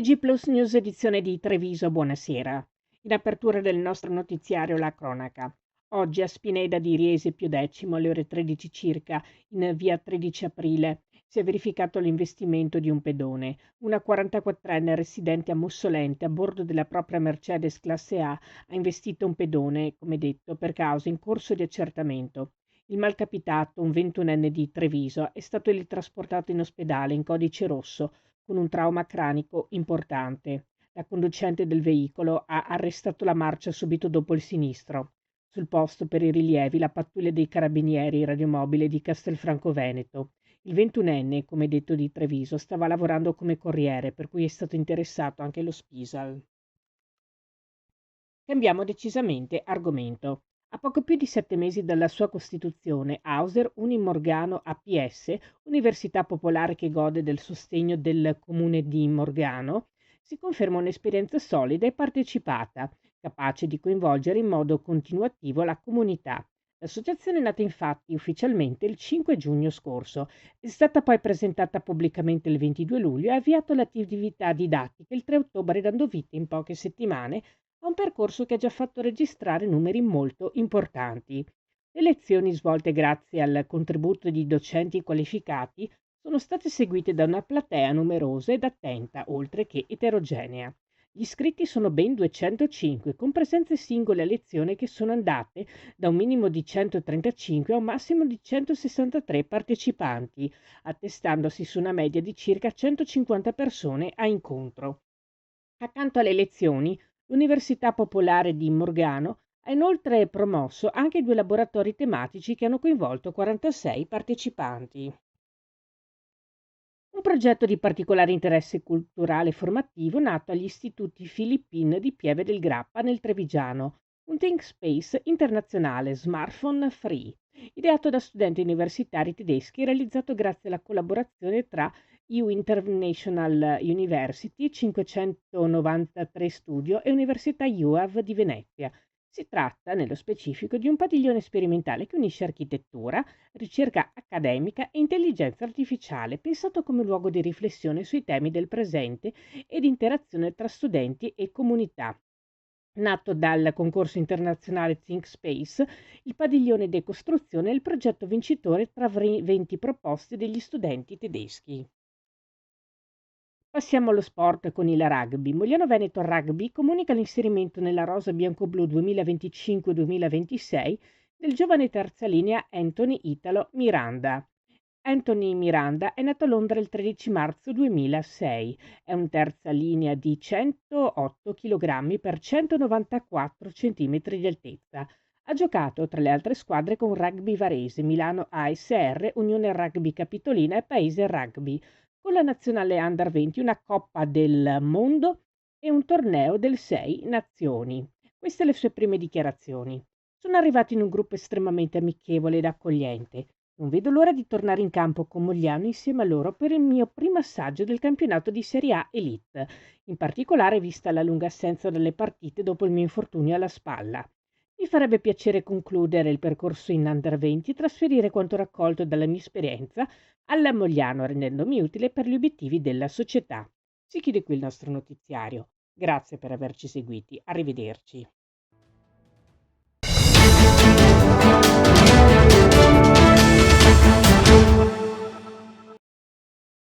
TG Plus News edizione di Treviso, buonasera. In apertura del nostro notiziario la cronaca. Oggi a Spineda di Riese Pio X, alle ore 13 circa, in via 13 aprile, si è verificato l'investimento di un pedone. Una 44enne residente a Mussolente, a bordo della propria Mercedes classe A, ha investito un pedone, come detto, per causa in corso di accertamento. Il malcapitato, un 21enne di Treviso, è stato trasportato in ospedale in codice rosso con un trauma cranico importante. La conducente del veicolo ha arrestato la marcia subito dopo il sinistro. Sul posto per i rilievi la pattuglia dei carabinieri radiomobile di Castelfranco Veneto. Il 21enne, come detto di Treviso, stava lavorando come corriere, per cui è stato interessato anche lo Spisal. Cambiamo decisamente argomento. A poco più di 7 mesi dalla sua costituzione, Auser Unimorgano APS, Università Popolare che gode del sostegno del Comune di Morgano, si conferma un'esperienza solida e partecipata, capace di coinvolgere in modo continuativo la comunità. L'associazione è nata infatti ufficialmente il 5 giugno scorso, è stata poi presentata pubblicamente il 22 luglio e ha avviato l'attività didattica il 3 ottobre, dando vita in poche settimane a un percorso che ha già fatto registrare numeri molto importanti. Le lezioni svolte grazie al contributo di docenti qualificati sono state seguite da una platea numerosa ed attenta, oltre che eterogenea. Gli iscritti sono ben 205, con presenze singole a lezione che sono andate da un minimo di 135 a un massimo di 163 partecipanti, attestandosi su una media di circa 150 persone a incontro. Accanto alle lezioni, l'Università Popolare di Morgano ha inoltre promosso anche 2 laboratori tematici che hanno coinvolto 46 partecipanti. Un progetto di particolare interesse culturale e formativo nato agli istituti Filippin di Pieve del Grappa nel Trevigiano, un think space internazionale smartphone free, ideato da studenti universitari tedeschi e realizzato grazie alla collaborazione tra EU International University 593 Studio e Università UAV di Venezia. Si tratta, nello specifico, di un padiglione sperimentale che unisce architettura, ricerca accademica e intelligenza artificiale, pensato come luogo di riflessione sui temi del presente e di interazione tra studenti e comunità. Nato dal concorso internazionale Think Space, il padiglione Decostruzione è il progetto vincitore tra 20 proposte degli studenti tedeschi. Passiamo allo sport con il rugby. Mogliano Veneto Rugby comunica l'inserimento nella rosa biancoblù 2025-2026 del giovane terza linea Anthony Italo Miranda. Anthony Miranda è nato a Londra il 13 marzo 2006. È un terza linea di 108 kg per 194 cm di altezza. Ha giocato tra le altre squadre con Rugby Varese, Milano ASR, Unione Rugby Capitolina e Paese Rugby, con la nazionale Under 20 una Coppa del Mondo e un torneo del 6 Nazioni. Queste le sue prime dichiarazioni. Sono arrivato in un gruppo estremamente amichevole ed accogliente. Non vedo l'ora di tornare in campo con Mogliano insieme a loro per il mio primo assaggio del campionato di Serie A Elite, in particolare vista la lunga assenza dalle partite dopo il mio infortunio alla spalla. Mi farebbe piacere concludere il percorso in Under 20 e trasferire quanto raccolto dalla mia esperienza alla Mogliano, rendendomi utile per gli obiettivi della società. Si chiude qui il nostro notiziario. Grazie per averci seguiti. Arrivederci.